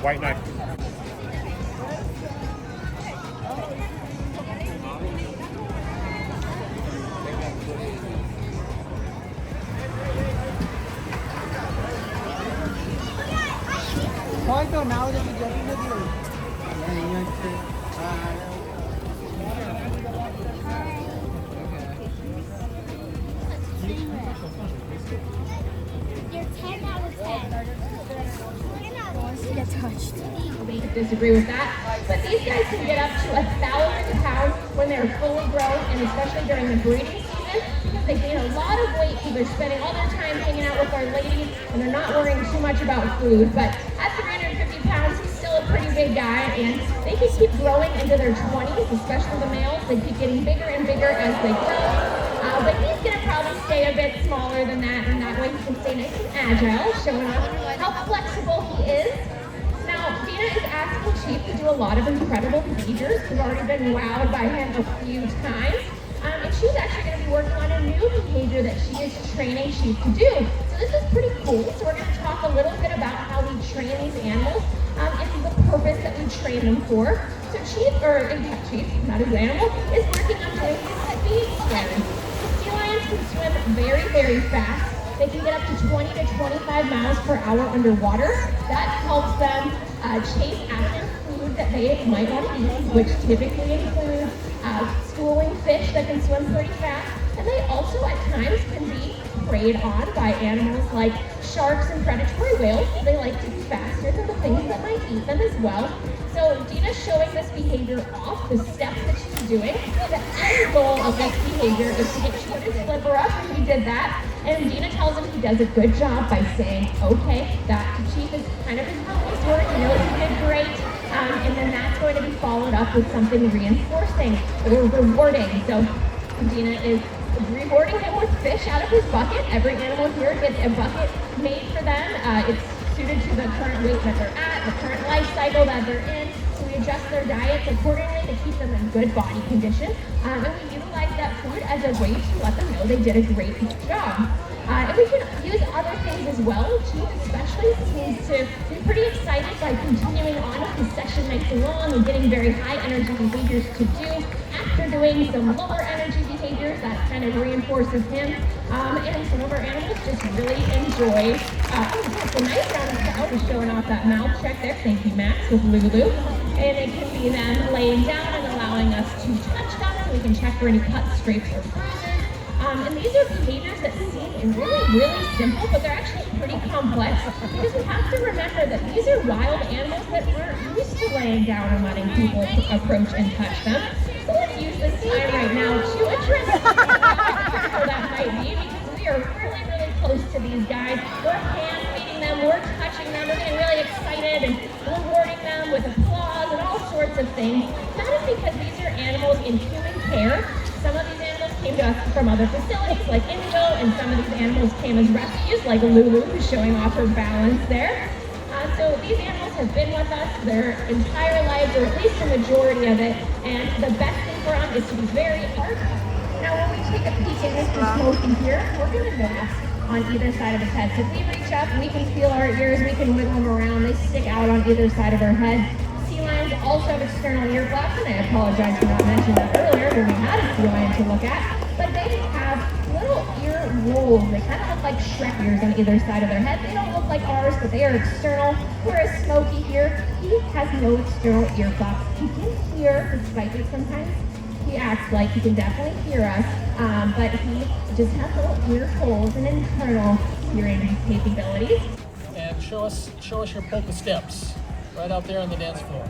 White knife. হয়তো নাও যাবে জমি যদি You're 10 out of 10. Wants to get touched. They disagree with that, but these guys can get up to 1,000 pounds when they're fully grown, and especially during the breeding season, because they gain a lot of weight because they're spending all their time hanging out with our ladies, and they're not worrying too much about food. But at 350 pounds, he's still a pretty big guy, and they can keep growing into their 20s, especially the males. They keep getting bigger and bigger as they grow. But he's going to probably stay a bit smaller than that, and that way he can stay nice and agile, showing off how flexible he is. Now, Dina is asking Chief to do a lot of incredible behaviors. We've already been wowed by him a few times. And she's actually going to be working on a new behavior that she is training Chief to do. So this is pretty cool. So we're going to talk a little bit about how we train these animals and the purpose that we train them for. So Chief, not his animal, is working on doing his speed swims. Sea lions can swim very, very fast. They can get up to 20 to 25 miles per hour underwater. That helps them chase after food that they might want to eat, which typically includes schooling fish that can swim pretty fast. And they also at times can be preyed on by animals like sharks and predatory whales. They like to be faster than the things that might eat them as well. So Dina's showing this behavior off, the steps that she's doing. The end goal of this behavior is to get Chief to flipper up, and he did that. And Dina tells him he does a good job by saying, okay, that to Chief is kind of his honest word. He knows he did great. And then that's going to be followed up with something reinforcing or rewarding. So Dina is rewarding him with fish out of his bucket. Every animal here gets a bucket made for them. It's suited to the current weight that they're at, the current life cycle that they're in. So we adjust their diets accordingly to keep them in good body condition. And we utilize that food as a way to let them know they did a great job. And we can use other things as well. Chief especially seems to be pretty excited by continuing on with the session nights long and getting very high energy behaviors to do after doing some lower energy behaviors. That kind of reinforces him. And some of our animals just really enjoy. It's a nice round of crowd is showing off that mouth check there. Thank you, Max, with Lulu. And it can be them laying down and allowing us to touch them so we can check for any cuts, scrapes, or bruises. And these are behaviors that seem really, really simple, but they're actually pretty complex because we have to remember that these are wild animals that aren't used to laying down and letting people approach and touch them. So let's use this time right now to address how that might be, because we are really, really close to these guys. We're hand feeding them, we're touching them, we're getting really excited and rewarding them with applause and all sorts of things. That is because these are animals in human care. Some of these animals came to us from other facilities like Indigo, and some of these animals came as rescues like Lulu, who's showing off her balance there. So these animals have been with us their entire lives, or at least the majority of it, and the best thing for them is to be very alert. Now when we take a peek at Mr. Smokey here, we're going to notice on either side of his head. So if we reach up, we can feel our ears, we can wiggle them around, they stick out on either side of our head. Sea lions also have external ear flaps, and I apologize for not mentioning that earlier when we had a sea lion to look at, but they have little ear rolls. They kind of look like Shrek ears on either side of their head. They don't look like ours, but they are external, whereas Smokey here, he has no external ear flaps. He can hear, despite that sometimes he acts like he can definitely hear us, but he just has little ear holes and internal hearing capabilities. And show us your polka steps right out there on the dance floor.